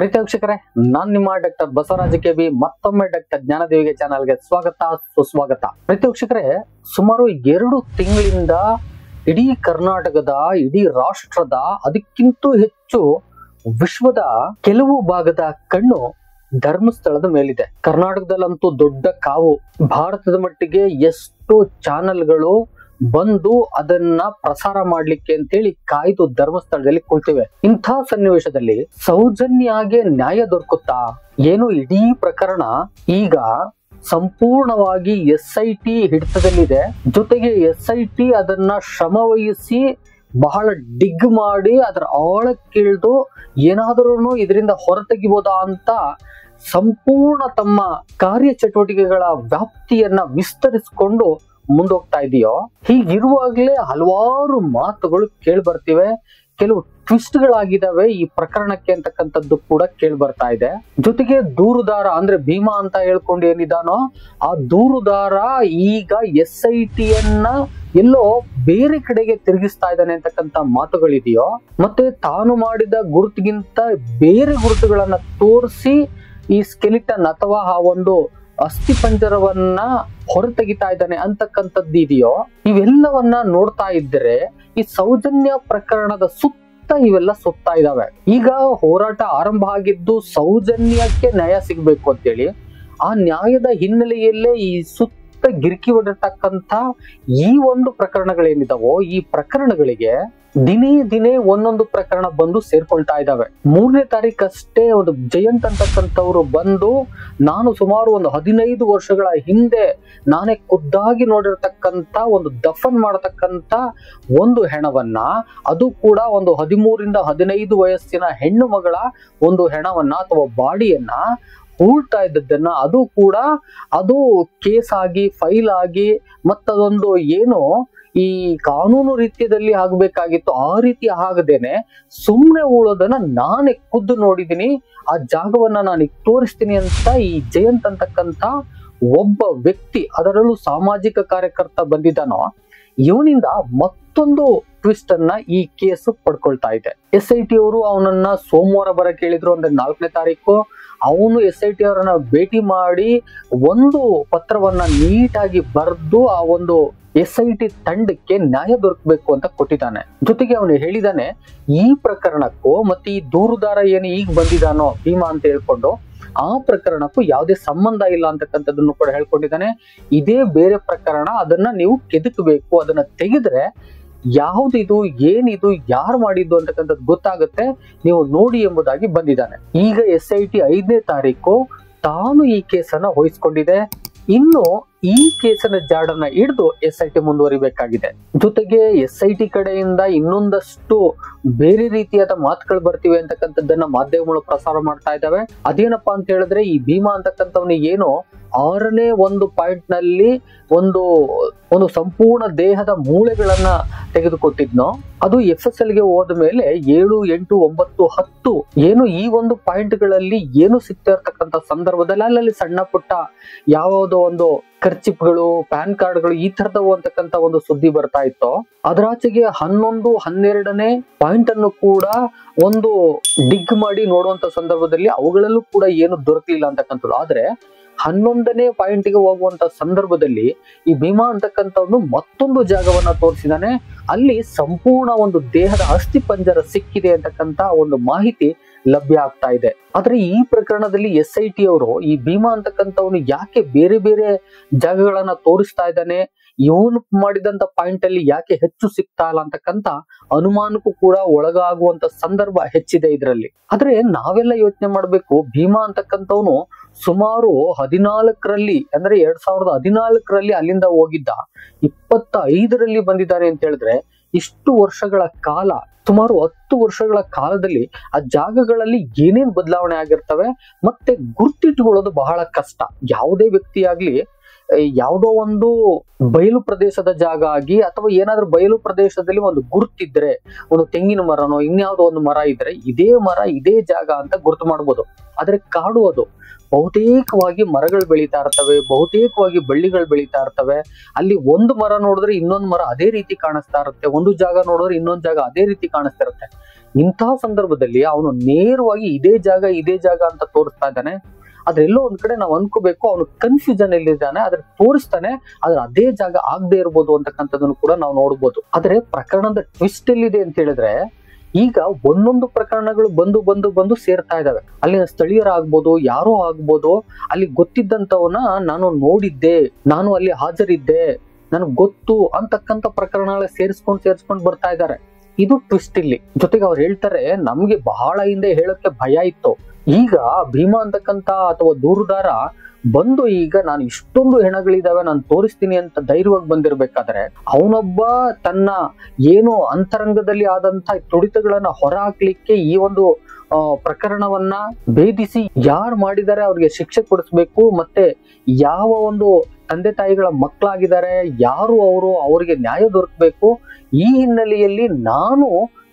ಪ್ರೀತಿ ವೀಕ್ಷಕರೇ, ನಾನ್ ನಿಮ್ಮ doctor Basavaraj KB ಮತ್ತೊಮ್ಮೆ ಡಾಕ್ಟರ್ ಜ್ಞಾನದೇವಿಗೆ ಚಾನಲ್ಗೆ ಸ್ವಾಗತ ಸುಸ್ವಾಗತ. ಪ್ರೀತಿ ವೀಕ್ಷಕರೇ, ಸುಮಾರು 2 ತಿಂಗಳಿಂದ ಇಡೀ ಕರ್ನಾಟಕದ, ಇಡೀ ರಾಷ್ಟ್ರದ, ಅದಕ್ಕಿಂತ ಹೆಚ್ಚು ವಿಶ್ವದ ಕೆಲವು ಭಾಗದ ಕಣ್ಣು ಧರ್ಮಸ್ಥಳದ ಮೇಲಿದೆ. ಕರ್ನಾಟಕದಲ್ಲಂತೂ ದೊಡ್ಡ ಕಾವು. ಭಾರತದ ಮಟ್ಟಿಗೆ ಎಷ್ಟು ಚಾನೆಲ್ಗಳು ಬಂದು ಅದನ್ನ ಪ್ರಸಾರ ಮಾಡ್ಲಿಕ್ಕೆ ಅಂತೇಳಿ ಕಾಯ್ದು ಧರ್ಮಸ್ಥಳದಲ್ಲಿ ಕುಳಿತಿವೆ. ಇಂಥ ಸನ್ನಿವೇಶದಲ್ಲಿ ಸೌಜನ್ಯಗೆ ನ್ಯಾಯ ದೊರಕುತ್ತಾ? ಏನು ಇಡೀ ಪ್ರಕರಣ ಈಗ ಸಂಪೂರ್ಣವಾಗಿ SIT ಹಿಡಿತದಲ್ಲಿದೆ. ಜೊತೆಗೆ SIT ಅದನ್ನ ಶ್ರಮವಹಿಸಿ ಬಹಳ ಡಿಗ್ ಮಾಡಿ ಅದರ ಆಳಕ್ಕಿಳಿದು ಏನಾದರೂ ಇದರಿಂದ ಹೊರತೆಗಿಬೋದಾ ಅಂತ ಸಂಪೂರ್ಣ ತಮ್ಮ ಕಾರ್ಯಚಟುವಟಿಕೆಗಳ ವ್ಯಾಪ್ತಿಯನ್ನ ವಿಸ್ತರಿಸಿಕೊಂಡು ಮುಂದೋಗ್ತಾ ಇದೆಯೋ. ಹೀಗಿರುವಾಗಲೇ ಹಲವಾರು ಮಾತುಗಳು ಕೇಳಿ ಬರ್ತಿವೆ. ಕೆಲವು ಟ್ವಿಸ್ಟ್ ಗಳಾಗಿದ್ದಾವೆ ಈ ಪ್ರಕರಣಕ್ಕೆ ಅಂತಕ್ಕಂಥದ್ದು ಕೂಡ ಕೇಳಿ ಬರ್ತಾ ಇದೆ. ಜೊತೆಗೆ ದೂರುದಾರ ಅಂದ್ರೆ ಭೀಮಾ ಅಂತ ಹೇಳ್ಕೊಂಡು ಏನಿದಾನೋ ಆ ದೂರುದಾರ ಈಗ SIT ಎಲ್ಲೋ ಬೇರೆ ಕಡೆಗೆ ತಿರುಗಿಸ್ತಾ ಇದ್ದಾನೆ ಅಂತಕ್ಕಂಥ ಮಾತುಗಳಿದೆಯೋ. ಮತ್ತೆ ತಾನು ಮಾಡಿದ ಗುರುತಿಗಿಂತ ಬೇರೆ ಗುರುತುಗಳನ್ನ ತೋರಿಸಿ ಈ ಸ್ಕೆಲಿಟನ್ ಅಥವಾ ಆ ಒಂದು ಅಸ್ಥಿ ಪಂಜರವನ್ನ ಹೊರತೆಗಿತಾ ಇದ್ದಾನೆ ಅಂತಕ್ಕಂಥದ್ದು ಇದೆಯೋ. ಇವೆಲ್ಲವನ್ನ ನೋಡ್ತಾ ಇದ್ರೆ ಈ ಸೌಜನ್ಯ ಪ್ರಕರಣದ ಸುತ್ತ ಇವೆಲ್ಲ ಸುತ್ತಾ ಇದಾವೆ. ಈಗ ಹೋರಾಟ ಆರಂಭ ಆಗಿದ್ದು ಸೌಜನ್ಯಕ್ಕೆ ನ್ಯಾಯ ಸಿಗ್ಬೇಕು ಅಂತೇಳಿ. ಆ ನ್ಯಾಯದ ಹಿನ್ನೆಲೆಯಲ್ಲೇ ಈ ಸುತ್ತ ಗಿರ್ಕಿ ಹೊಡಿರ್ತಕ್ಕಂಥ ಈ ಒಂದು ಪ್ರಕರಣಗಳೇನಿದಾವೋ ಈ ಪ್ರಕರಣಗಳಿಗೆ ದಿನೇ ಒಂದೊಂದು ಪ್ರಕರಣ ಬಂದು ಸೇರ್ಕೊಳ್ತಾ ಇದ್ದಾವೆ. 3ನೇ ತಾರೀಕಷ್ಟೇ ಒಂದು ಜಯಂತ್ ಅಂತಕ್ಕಂಥವ್ರು ಬಂದು, ನಾನು ಸುಮಾರು ಒಂದು 15 ವರ್ಷಗಳ ಹಿಂದೆ ನಾನೇ ಖುದ್ದಾಗಿ ನೋಡಿರ್ತಕ್ಕಂಥ ಒಂದು ದಫನ್ ಮಾಡತಕ್ಕಂಥ ಒಂದು ಹೆಣವನ್ನ, ಅದು ಕೂಡ ಒಂದು 13ರಿಂದ 15 ವಯಸ್ಸಿನ ಹೆಣ್ಣು ಮಗಳ ಒಂದು ಹೆಣವನ್ನ ಅಥವಾ ಬಾಡಿಯನ್ನ ಹೂಳ್ತಾ ಇದ್ದದ್ದನ್ನ ಅದು ಕೇಸ್ ಆಗಿ ಫೈಲ್ ಆಗಿ ಮತ್ತದೊಂದು ಏನು ಈ ಕಾನೂನು ರೀತಿಯಲ್ಲಿ ಆಗ್ಬೇಕಾಗಿತ್ತು ಆ ರೀತಿ ಆಗದೇನೆ ಸುಮ್ನೆ ಉಳೋದನ್ನ ನಾನೇ ಖುದ್ದು ನೋಡಿದೀನಿ, ಆ ಜಾಗವನ್ನ ನಾನು ತೋರಿಸ್ತೀನಿ ಅಂತ ಈ ಜಯಂತ್ ಅಂತಕ್ಕಂಥ ಒಬ್ಬ ವ್ಯಕ್ತಿ, ಅದರಲ್ಲೂ ಸಾಮಾಜಿಕ ಕಾರ್ಯಕರ್ತ ಬಂದಿದ್ದಾನೋ, ಇವನಿಂದ ಮತ್ತೊಂದು ಟ್ವಿಸ್ಟ್ ಅನ್ನ ಈ ಕೇಸ್ ಪಡ್ಕೊಳ್ತಾ ಇದೆ. SIT ಅವರು ಅವನನ್ನ ಸೋಮವಾರ ಬರಕ್ಕೆ ಹೇಳಿದ್ರು. ಅಂದ್ರೆ 4ನೇ ತಾರೀಕು ಅವನು SIT ಅವರನ್ನ ಭೇಟಿ ಮಾಡಿ ಒಂದು ಪತ್ರವನ್ನ ನೀಟಾಗಿ ಬರೆದು ಆ ಒಂದು SIT ತಂಡಕ್ಕೆ ನ್ಯಾಯ ದೊರಕಬೇಕು ಅಂತ ಕೊಟ್ಟಿದ್ದಾನೆ. ಜೊತೆಗೆ ಅವನು ಹೇಳಿದಾನೆ, ಈ ಪ್ರಕರಣಕ್ಕೂ ಮತ್ತೆ ಈ ದೂರುದಾರ ಏನು ಈಗ ಬಂದಿದ್ದಾನೋ ಭೀಮಾ ಅಂತ ಹೇಳ್ಕೊಂಡು ಆ ಪ್ರಕರಣಕ್ಕೂ ಯಾವುದೇ ಸಂಬಂಧ ಇಲ್ಲ ಅಂತಕ್ಕಂಥದ್ದನ್ನು ಕೂಡ ಹೇಳ್ಕೊಂಡಿದ್ದಾನೆ. ಇದೇ ಬೇರೆ ಪ್ರಕರಣ, ಅದನ್ನ ನೀವು ಕೆದಕಬೇಕು, ಅದನ್ನ ತೆಗೆದ್ರೆ ಯಾವ್ದಿದು, ಏನಿದು, ಯಾರು ಮಾಡಿದ್ದು ಅಂತಕ್ಕಂಥದ್ದು ಗೊತ್ತಾಗುತ್ತೆ, ನೀವು ನೋಡಿ ಎಂಬುದಾಗಿ ಬಂದಿದ್ದಾನೆ. ಈಗ SIT 5ನೇ ತಾರೀಕು ತಾನು ಈ ಕೇಸನ್ನ ವಹಿಸ್ಕೊಂಡಿದೆ. ಇನ್ನು ಈ ಕೇಸನ ಜಾಡನ್ನ ಹಿಡಿದು SIT ಮುಂದುವರಿಬೇಕಾಗಿದೆ. ಜೊತೆಗೆ SIT ಕಡೆಯಿಂದ ಇನ್ನೊಂದಷ್ಟು ಬೇರೆ ರೀತಿಯಾದ ಮಾತುಗಳು ಬರ್ತಿವೆ ಅಂತಕ್ಕಂಥದ್ದನ್ನ ಮಾಧ್ಯಮಗಳು ಪ್ರಸಾರ ಮಾಡ್ತಾ ಇದ್ದಾವೆ. ಅದೇನಪ್ಪಾ ಅಂತ ಹೇಳಿದ್ರೆ, ಈ ಭೀಮಾ ಅಂತಕ್ಕಂಥವನಿಗೆ ಏನು 6ನೇ ಒಂದು ಪಾಯಿಂಟ್ ನಲ್ಲಿ ಒಂದು ಸಂಪೂರ್ಣ ದೇಹದ ಮೂಳೆಗಳನ್ನ ತೆಗೆದುಕೊಟ್ಟಿದ್ನೋ, ಅದು FSL ಗೆ ಹೋದ ಮೇಲೆ 7, 8, 9, 10 ಏನು ಈ ಒಂದು ಪಾಯಿಂಟ್ ಗಳಲ್ಲಿ ಏನು ಸಿಗ್ತಾ ಇರ್ತಕ್ಕಂಥ ಸಂದರ್ಭದಲ್ಲಿ ಅಲ್ಲಲ್ಲಿ ಸಣ್ಣ ಪುಟ್ಟ ಯಾವುದೋ ಒಂದು ಖರ್ಚಿಪ್ಗಳು, ಪ್ಯಾನ್ ಕಾರ್ಡ್ಗಳು ಈ ತರದವು ಅಂತಕ್ಕಂಥ ಒಂದು ಸುದ್ದಿ ಬರ್ತಾ ಇತ್ತು. ಅದರಾಚೆಗೆ 11, 12ನೇ ಪಾಯಿಂಟ್ ಅನ್ನು ಕೂಡ ಒಂದು ಡಿಗ್ ಮಾಡಿ ನೋಡುವಂತ ಸಂದರ್ಭದಲ್ಲಿ ಅವುಗಳಲ್ಲೂ ಕೂಡ ಏನು ದೊರಕಲಿಲ್ಲ ಅಂತಕ್ಕಂಥದ್ದು. ಆದ್ರೆ 11ನೇ ಪಾಯಿಂಟ್ಗೆ ಹೋಗುವಂತ ಸಂದರ್ಭದಲ್ಲಿ ಈ ಭೀಮಾ ಅಂತಕ್ಕಂಥವ್ನು ಮತ್ತೊಂದು ಜಾಗವನ್ನ ತೋರಿಸಿದಾನೆ. ಅಲ್ಲಿ ಸಂಪೂರ್ಣ ಒಂದು ದೇಹದ ಅಸ್ಥಿ ಪಂಜರ ಸಿಕ್ಕಿದೆ ಅಂತಕ್ಕಂಥ ಒಂದು ಮಾಹಿತಿ ಲಭ್ಯ ಆಗ್ತಾ ಇದೆ. ಆದ್ರೆ ಈ ಪ್ರಕರಣದಲ್ಲಿ SIT ಅವರು ಈ ಭೀಮಾ ಅಂತಕ್ಕಂಥವ್ನು ಯಾಕೆ ಬೇರೆ ಬೇರೆ ಜಾಗಗಳನ್ನ ತೋರಿಸ್ತಾ ಇದ್ದಾನೆ, ಇವನು ಮಾಡಿದಂತ ಪಾಯಿಂಟ್ ಅಲ್ಲಿ ಯಾಕೆ ಹೆಚ್ಚು ಸಿಗ್ತಾ ಇಲ್ಲ ಅಂತಕ್ಕಂಥ ಅನುಮಾನಕ್ಕೂ ಕೂಡ ಒಳಗಾಗುವಂತ ಸಂದರ್ಭ ಹೆಚ್ಚಿದೆ ಇದರಲ್ಲಿ. ಆದ್ರೆ ನಾವೆಲ್ಲ ಯೋಚನೆ ಮಾಡ್ಬೇಕು, ಭೀಮಾ ಅಂತಕ್ಕಂಥವ್ನು ಸುಮಾರು 14ರಲ್ಲಿ ಅಂದ್ರೆ 2014ರಲ್ಲಿ ಅಲ್ಲಿಂದ ಹೋಗಿದ್ದ, 25ರಲ್ಲಿ ಬಂದಿದ್ದಾನೆ ಅಂತ ಹೇಳಿದ್ರೆ ಇಷ್ಟು ವರ್ಷಗಳ ಕಾಲ, ಸುಮಾರು 10 ವರ್ಷಗಳ ಕಾಲದಲ್ಲಿ ಆ ಜಾಗಗಳಲ್ಲಿ ಏನೇನ್ ಬದಲಾವಣೆ ಆಗಿರ್ತವೆ ಮತ್ತೆ ಗುರ್ತಿಟ್ಕೊಳ್ಳೋದು ಬಹಳ ಕಷ್ಟ. ಯಾವುದೇ ವ್ಯಕ್ತಿ ಆಗ್ಲಿ ಯಾವುದೋ ಒಂದು ಬಯಲು ಪ್ರದೇಶದ ಜಾಗ ಆಗಿ ಅಥವಾ ಏನಾದ್ರೂ ಬಯಲು ಪ್ರದೇಶದಲ್ಲಿ ಒಂದು ಗುರುತಿದ್ರೆ, ಒಂದು ತೆಂಗಿನ ಮರನೋ ಇನ್ಯಾವುದೋ ಒಂದು ಮರ ಇದ್ರೆ ಇದೇ ಮರ ಇದೇ ಜಾಗ ಅಂತ ಗುರುತು ಮಾಡ್ಬೋದು. ಆದ್ರೆ ಕಾಡು ಅದು ಬಹುತೇಕವಾಗಿ ಮರಗಳು ಬೆಳೀತಾ ಇರ್ತವೆ, ಬಹುತೇಕವಾಗಿ ಬಳ್ಳಿಗಳು ಬೆಳೀತಾ ಇರ್ತವೆ. ಅಲ್ಲಿ ಒಂದು ಮರ ನೋಡಿದ್ರೆ ಇನ್ನೊಂದು ಮರ ಅದೇ ರೀತಿ ಕಾಣಿಸ್ತಾ ಇರುತ್ತೆ, ಒಂದು ಜಾಗ ನೋಡಿದ್ರೆ ಇನ್ನೊಂದು ಜಾಗ ಅದೇ ರೀತಿ ಕಾಣಿಸ್ತಾ ಇರುತ್ತೆ. ಇಂತಹ ಸಂದರ್ಭದಲ್ಲಿ ಅವನು ನೇರವಾಗಿ ಇದೇ ಜಾಗ ಅಂತ ತೋರಿಸ್ತಾ ಇದ್ದಾನೆ. ಆದ್ರೆ ಎಲ್ಲೋ ಒಂದ್ ಕಡೆ ನಾವು ಅನ್ಕೋಬೇಕು ಅವನು ಕನ್ಫ್ಯೂಷನ್ ಎಲ್ಲಿದ್ದಾನೆ, ಆದ್ರೆ ತೋರಿಸ್ತಾನೆ, ಆದ್ರೆ ಅದೇ ಜಾಗ ಆಗದೆ ಇರ್ಬೋದು ಅಂತಕ್ಕಂಥದ್ದನ್ನು ಕೂಡ ನಾವು ನೋಡ್ಬೋದು. ಆದ್ರೆ ಪ್ರಕರಣದ ಟ್ವಿಸ್ಟ್ ಎಲ್ಲಿದೆ ಅಂತ ಹೇಳಿದ್ರೆ, ಈಗ ಒಂದೊಂದು ಪ್ರಕರಣಗಳು ಬಂದು ಸೇರ್ತಾ ಇದಾವೆ. ಅಲ್ಲಿನ ಸ್ಥಳೀಯರಾಗ್ಬೋದು, ಯಾರೋ ಆಗ್ಬೋದು, ಅಲ್ಲಿ ಗೊತ್ತಿದ್ದಂತವನ್ನ ನಾನು ನೋಡಿದ್ದೆ, ನಾನು ಅಲ್ಲಿ ಹಾಜರಿದ್ದೆ, ನನಗೆ ಗೊತ್ತು ಅಂತಕ್ಕಂಥ ಪ್ರಕರಣಗಳ ಸೇರಿಸ್ಕೊಂಡು ಬರ್ತಾ ಇದ್ದಾರೆ. ಇದು ಟ್ವಿಸ್ಟ್ ಇಲ್ಲಿ. ಜೊತೆಗೆ ಅವ್ರು ಹೇಳ್ತಾರೆ, ನಮ್ಗೆ ಬಹಳ ಹಿಂದೆ ಹೇಳಕ್ಕೆ ಭಯ ಇತ್ತು, ಈಗ ಭೀಮಾ ಅಂತಕ್ಕಂತ ಅಥವಾ ದೂರುದಾರ ಬಂದು ಈಗ ನಾನು ಇಷ್ಟೊಂದು ಹೆಣಗಳಿದಾವೆ ನಾನು ತೋರಿಸ್ತೀನಿ ಅಂತ ಧೈರ್ಯವಾಗಿ ಬಂದಿರ್ಬೇಕಾದ್ರೆ, ಅವನೊಬ್ಬ ತನ್ನ ಏನೋ ಅಂತರಂಗದಲ್ಲಿ ಆದಂತ ತುಡಿತಗಳನ್ನ ಹೊರ ಹಾಕ್ಲಿಕ್ಕೆ ಈ ಒಂದು ಪ್ರಕರಣವನ್ನ ಭೇದಿಸಿ ಯಾರು ಮಾಡಿದ್ದಾರೆ ಅವ್ರಿಗೆ ಶಿಕ್ಷೆ ಕೊಡಿಸ್ಬೇಕು, ಮತ್ತೆ ಯಾವ ಒಂದು ತಂದೆ ತಾಯಿಗಳ ಮಕ್ಕಳಾಗಿದ್ದಾರೆ ಯಾರು ಅವರಿಗೆ ನ್ಯಾಯ ದೊರಕಬೇಕು. ಈ ಹಿನ್ನೆಲೆಯಲ್ಲಿ ನಾನು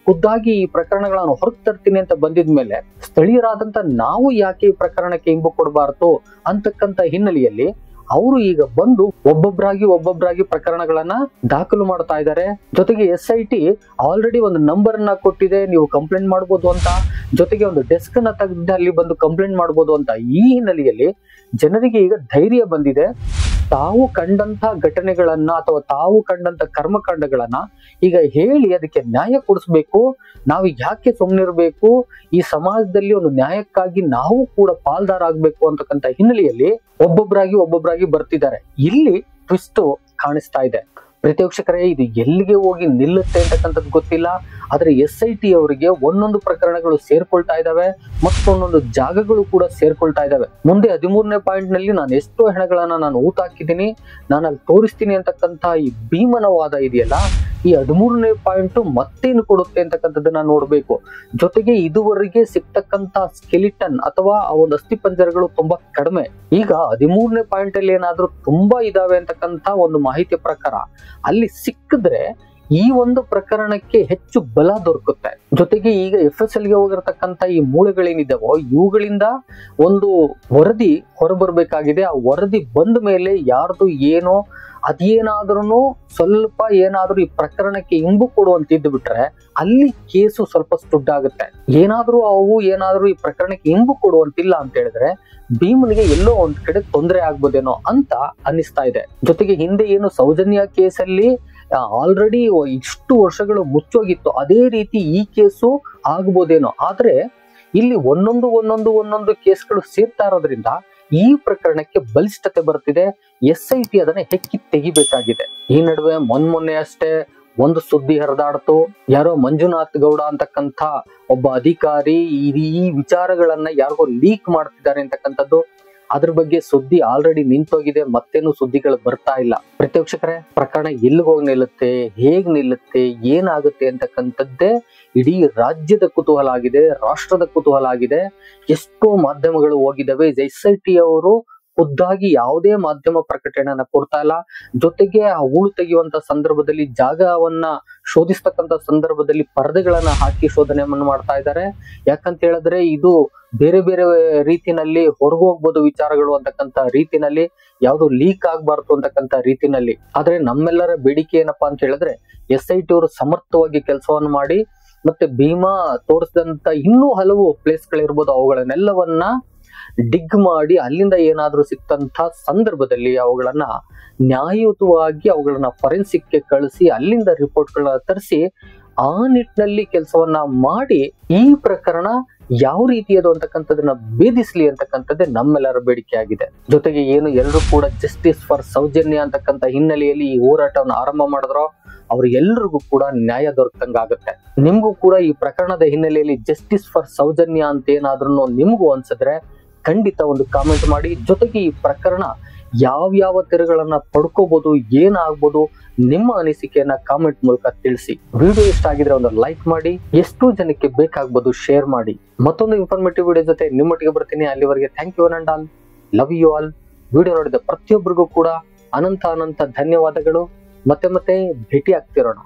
ಖುದ್ದಾಗಿ ಈ ಪ್ರಕರಣಗಳನ್ನು ಹೊರಗೆ ತರ್ತೀನಿ ಅಂತ ಬಂದಿದ್ಮೇಲೆ ಸ್ಥಳೀಯರಾದಂತ ನಾವು ಯಾಕೆ ಈ ಪ್ರಕರಣಕ್ಕೆ ಇಂಬು ಕೊಡಬಾರ್ದು ಅಂತಕ್ಕಂಥ ಹಿನ್ನೆಲೆಯಲ್ಲಿ ಅವರು ಈಗ ಬಂದು ಒಬ್ಬೊಬ್ಬರಾಗಿ ಪ್ರಕರಣಗಳನ್ನ ದಾಖಲು ಮಾಡ್ತಾ ಇದ್ದಾರೆ. ಜೊತೆಗೆ SIT ಆಲ್ರೆಡಿ ಒಂದು ನಂಬರ್ ಅನ್ನ ಕೊಟ್ಟಿದೆ, ನೀವು ಕಂಪ್ಲೇಂಟ್ ಮಾಡ್ಬೋದು ಅಂತ. ಜೊತೆಗೆ ಒಂದು ಡೆಸ್ಕ್ ನ ತೆಗೆದು ಅಲ್ಲಿ ಬಂದು ಕಂಪ್ಲೇಂಟ್ ಮಾಡ್ಬೋದು ಅಂತ. ಈ ಹಿನ್ನೆಲೆಯಲ್ಲಿ ಜನರಿಗೆ ಈಗ ಧೈರ್ಯ ಬಂದಿದೆ. ತಾವು ಕಂಡಂತ ಘಟನೆಗಳನ್ನ ಅಥವಾ ತಾವು ಕಂಡಂತ ಕರ್ಮಕಾಂಡಗಳನ್ನ ಈಗ ಹೇಳಿ ಅದಕ್ಕೆ ನ್ಯಾಯ ಕೊಡಿಸ್ಬೇಕು. ನಾವು ಯಾಕೆ ಸುಮ್ಮನಿರ್ಬೇಕು, ಈ ಸಮಾಜದಲ್ಲಿ ಒಂದು ನ್ಯಾಯಕ್ಕಾಗಿ ನಾವು ಕೂಡ ಪಾಲ್ದಾರ ಆಗ್ಬೇಕು ಅಂತಕ್ಕಂಥ ಹಿನ್ನೆಲೆಯಲ್ಲಿ ಒಬ್ಬೊಬ್ಬರಾಗಿ ಬರ್ತಿದ್ದಾರೆ. ಇಲ್ಲಿ ಟ್ವಿಸ್ಟ್ ಕಾಣಿಸ್ತಾ ಇದೆ. ಪ್ರೀತಿ ವೀಕ್ಷಕರೇ, ಇದು ಎಲ್ಲಿಗೆ ಹೋಗಿ ನಿಲ್ಲುತ್ತೆ ಅಂತಕ್ಕಂಥದ್ದು ಗೊತ್ತಿಲ್ಲ. ಆದ್ರೆ SIT ಅವರಿಗೆ ಒಂದೊಂದು ಪ್ರಕರಣಗಳು ಸೇರ್ಕೊಳ್ತಾ ಇದಾವೆ, ಮತ್ತೊಂದೊಂದು ಜಾಗಗಳು ಕೂಡ ಸೇರ್ಕೊಳ್ತಾ ಇದಾವೆ. ಮುಂದೆ 13ನೇ ಪಾಯಿಂಟ್ ನಲ್ಲಿ ನಾನು ಎಷ್ಟೋ ಹೆಣಗಳನ್ನ ನಾನು ಊಟ ಹಾಕಿದ್ದೀನಿ, ನಾನು ಅಲ್ಲಿ ತೋರಿಸ್ತೀನಿ ಅಂತಕ್ಕಂಥ ಈ ಭೀಮನ ವಾದ ಇದೆಯಲ್ಲ, ಈ 13ನೇ ಪಾಯಿಂಟ್ ಮತ್ತೇನು ಕೊಡುತ್ತೆ ಅಂತಕ್ಕಂಥದ್ದನ್ನ ನೋಡ್ಬೇಕು. ಜೊತೆಗೆ ಇದುವರೆಗೆ ಸಿಗ್ತಕ್ಕಂತ ಸ್ಕೆಲಿಟನ್ ಅಥವಾ ಆ ಒಂದು ಅಸ್ಥಿ ಪಂಜರಗಳು ತುಂಬಾ ಕಡಿಮೆ. ಈಗ 13ನೇ ಪಾಯಿಂಟ್ ಅಲ್ಲಿ ಏನಾದ್ರೂ ತುಂಬಾ ಇದಾವೆ ಅಂತಕ್ಕಂಥ ಒಂದು ಮಾಹಿತಿ ಪ್ರಕಾರ ಅಲ್ಲಿ ಸಿಕ್ಕಿದ್ರೆ ಈ ಒಂದು ಪ್ರಕರಣಕ್ಕೆ ಹೆಚ್ಚು ಬಲ ದೊರಕುತ್ತೆ. ಜೊತೆಗೆ ಈಗ FSL ಗೆ ಹೋಗಿರತಕ್ಕಂತ ಈ ಮೂಳೆಗಳೇನಿದ್ದಾವೋ ಇವುಗಳಿಂದ ಒಂದು ವರದಿ ಹೊರಬರ್ಬೇಕಾಗಿದೆ. ಆ ವರದಿ ಬಂದ ಮೇಲೆ ಯಾರ್ದು ಏನೋ ಅದೇನಾದ್ರೂ ಸ್ವಲ್ಪ ಏನಾದ್ರೂ ಈ ಪ್ರಕರಣಕ್ಕೆ ಇಂಬು ಕೊಡುವಂತಿದ್ದು ಬಿಟ್ರೆ ಅಲ್ಲಿ ಕೇಸು ಸ್ವಲ್ಪ ಸ್ಟುಡ್ಡಾಗುತ್ತೆ. ಏನಾದ್ರೂ ಈ ಪ್ರಕರಣಕ್ಕೆ ಇಂಬು ಕೊಡುವಂತಿಲ್ಲ ಅಂತ ಹೇಳಿದ್ರೆ ಭೀಮನಿಗೆ ಎಲ್ಲೋ ಒಂದ್ ಕಡೆ ತೊಂದರೆ ಆಗ್ಬೋದೇನೋ ಅಂತ ಅನ್ನಿಸ್ತಾ ಇದೆ. ಜೊತೆಗೆ ಹಿಂದೆ ಏನು ಸೌಜನ್ಯ ಕೇಸಲ್ಲಿ ಆಲ್ರೆಡಿ ಇಷ್ಟು ವರ್ಷಗಳು ಮುಚ್ಚೋಗಿತ್ತು, ಅದೇ ರೀತಿ ಈ ಕೇಸು ಆಗ್ಬೋದೇನೋ. ಆದ್ರೆ ಇಲ್ಲಿ ಒಂದೊಂದು ಕೇಸ್ಗಳು ಸೇರ್ತಾ ಇರೋದ್ರಿಂದ ಈ ಪ್ರಕರಣಕ್ಕೆ ಬಲಿಷ್ಠತೆ ಬರ್ತಿದೆ. SIT ಅದನ್ನ ಹೆಕ್ಕಿ ತೆಗಿಬೇಕಾಗಿದೆ. ಈ ನಡುವೆ ಮೊನ್ನೆ ಅಷ್ಟೇ ಒಂದು ಸುದ್ದಿ ಹರಿದಾಡ್ತು. ಯಾರೋ ಮಂಜುನಾಥ್ ಗೌಡ ಅಂತಕ್ಕಂಥ ಒಬ್ಬ ಅಧಿಕಾರಿ ಈ ವಿಚಾರಗಳನ್ನ ಯಾರಿಗೋ ಲೀಕ್ ಮಾಡ್ತಿದ್ದಾರೆ ಅಂತಕ್ಕಂಥದ್ದು. ಅದ್ರ ಬಗ್ಗೆ ಸುದ್ದಿ ಆಲ್ರೆಡಿ ನಿಂತೋಗಿದೆ, ಮತ್ತೇನು ಸುದ್ದಿಗಳು ಬರ್ತಾ ಇಲ್ಲ. ಪ್ರತ್ಯಕ್ಷಕರೇ, ಪ್ರಕರಣ ಎಲ್ಲಿಗೆ ಹೋಗಿ ನಿಲ್ಲುತ್ತೆ, ಹೇಗ್ ನಿಲ್ಲುತ್ತೆ, ಏನಾಗುತ್ತೆ ಅಂತಕ್ಕಂಥದ್ದೇ ಇಡೀ ರಾಜ್ಯದ ಕುತೂಹಲ ಆಗಿದೆ, ರಾಷ್ಟ್ರದ ಕುತೂಹಲ ಆಗಿದೆ. ಎಷ್ಟೋ ಮಾಧ್ಯಮಗಳು ಹೋಗಿದ್ದಾವೆ. SIT ಅವರು ಖುದ್ದಾಗಿ ಯಾವುದೇ ಮಾಧ್ಯಮ ಪ್ರಕಟಣೆಯನ್ನ ಕೊಡ್ತಾ ಇಲ್ಲ. ಜೊತೆಗೆ ಆ ಹೂಳು ತೆಗೆಯುವಂತ ಸಂದರ್ಭದಲ್ಲಿ, ಜಾಗವನ್ನ ಶೋಧಿಸ್ತಕ್ಕಂಥ ಸಂದರ್ಭದಲ್ಲಿ ಪರದೆಗಳನ್ನ ಹಾಕಿ ಶೋಧನೆಯನ್ನು ಮಾಡ್ತಾ ಇದ್ದಾರೆ. ಯಾಕಂತ ಹೇಳಿದ್ರೆ ಇದು ಬೇರೆ ರೀತಿನಲ್ಲಿ ಹೊರಗೋಗ್ಬೋದು ವಿಚಾರಗಳು ಅಂತಕ್ಕಂಥ ರೀತಿನಲ್ಲಿ, ಯಾವ್ದು ಲೀಕ್ ಆಗ್ಬಾರ್ದು ಅಂತಕ್ಕಂಥ ರೀತಿನಲ್ಲಿ. ಆದ್ರೆ ನಮ್ಮೆಲ್ಲರ ಬೇಡಿಕೆ ಏನಪ್ಪಾ ಅಂತ ಹೇಳಿದ್ರೆ SIT ಅವರು ಸಮರ್ಥವಾಗಿ ಕೆಲಸವನ್ನು ಮಾಡಿ ಮತ್ತೆ ಭೀಮಾ ತೋರಿಸಿದಂತ ಇನ್ನೂ ಹಲವು ಪ್ಲೇಸ್ಗಳಿರ್ಬೋದು ಅವುಗಳನ್ನೆಲ್ಲವನ್ನ ಡಿಗ್ ಮಾಡಿ ಅಲ್ಲಿಂದ ಏನಾದ್ರೂ ಸಿಕ್ತಂತ ಸಂದರ್ಭದಲ್ಲಿ ಅವುಗಳನ್ನ ನ್ಯಾಯಯುತವಾಗಿ ಅವುಗಳನ್ನ ಫೊರೆನ್ಸಿಕ್ಗೆ ಕಳಿಸಿ ಅಲ್ಲಿಂದ ರಿಪೋರ್ಟ್ಗಳನ್ನ ತರಿಸಿ ಆ ನಿಟ್ಟಿನಲ್ಲಿ ಕೆಲಸವನ್ನ ಮಾಡಿ ಈ ಪ್ರಕರಣ ಯಾವ ರೀತಿಯದು ಅಂತಕ್ಕಂಥದನ್ನ ಭೇದಿಸ್ಲಿ ಅಂತಕ್ಕಂಥದ್ದೇ ನಮ್ಮೆಲ್ಲರ ಬೇಡಿಕೆ ಆಗಿದೆ. ಜೊತೆಗೆ ಏನು ಎಲ್ಲರೂ ಕೂಡ ಜಸ್ಟಿಸ್ ಫಾರ್ ಸೌಜನ್ಯ ಅಂತಕ್ಕಂಥ ಹಿನ್ನೆಲೆಯಲ್ಲಿ ಈ ಹೋರಾಟವನ್ನು ಆರಂಭ ಮಾಡಿದ್ರೋ ಅವ್ರಿಗೆಲ್ಲರಿಗೂ ಕೂಡ ನ್ಯಾಯ ದೊರಕಂಗಾಗುತ್ತೆ. ನಿಮ್ಗೂ ಕೂಡ ಈ ಪ್ರಕರಣದ ಹಿನ್ನೆಲೆಯಲ್ಲಿ ಜಸ್ಟಿಸ್ ಫಾರ್ ಸೌಜನ್ಯ ಅಂತ ಏನಾದ್ರೂ ನಿಮ್ಗೂ ಅನ್ಸಿದ್ರೆ ಖಂಡಿತ ಒಂದು ಕಾಮೆಂಟ್ ಮಾಡಿ. ಜೊತೆಗೆ ಈ ಪ್ರಕರಣ ಯಾವ ತಿರುಗಳನ್ನ ಪಡ್ಕೋಬಹುದು, ಏನಾಗ್ಬೋದು, ನಿಮ್ಮ ಅನಿಸಿಕೆಯನ್ನ ಕಾಮೆಂಟ್ ಮೂಲಕ ತಿಳಿಸಿ. ವಿಡಿಯೋ ಇಷ್ಟ ಆಗಿದ್ರೆ ಒಂದು ಲೈಕ್ ಮಾಡಿ, ಎಷ್ಟು ಜನಕ್ಕೆ ಬೇಕಾಗ್ಬೋದು ಶೇರ್ ಮಾಡಿ. ಮತ್ತೊಂದು ಇನ್ಫಾರ್ಮೇಟಿವ್ ವಿಡಿಯೋ ಜೊತೆ ನಿಮ್ಮೊಟ್ಟಿಗೆ ಬರ್ತೀನಿ. ಅಲ್ಲಿವರೆಗೆ thank you and all, love you all. Video ನೋಡಿದ ಪ್ರತಿಯೊಬ್ಬರಿಗೂ ಕೂಡ ಅನಂತ ಧನ್ಯವಾದಗಳು. ಮತ್ತೆ ಭೇಟಿ ಆಗ್ತಿರೋಣ.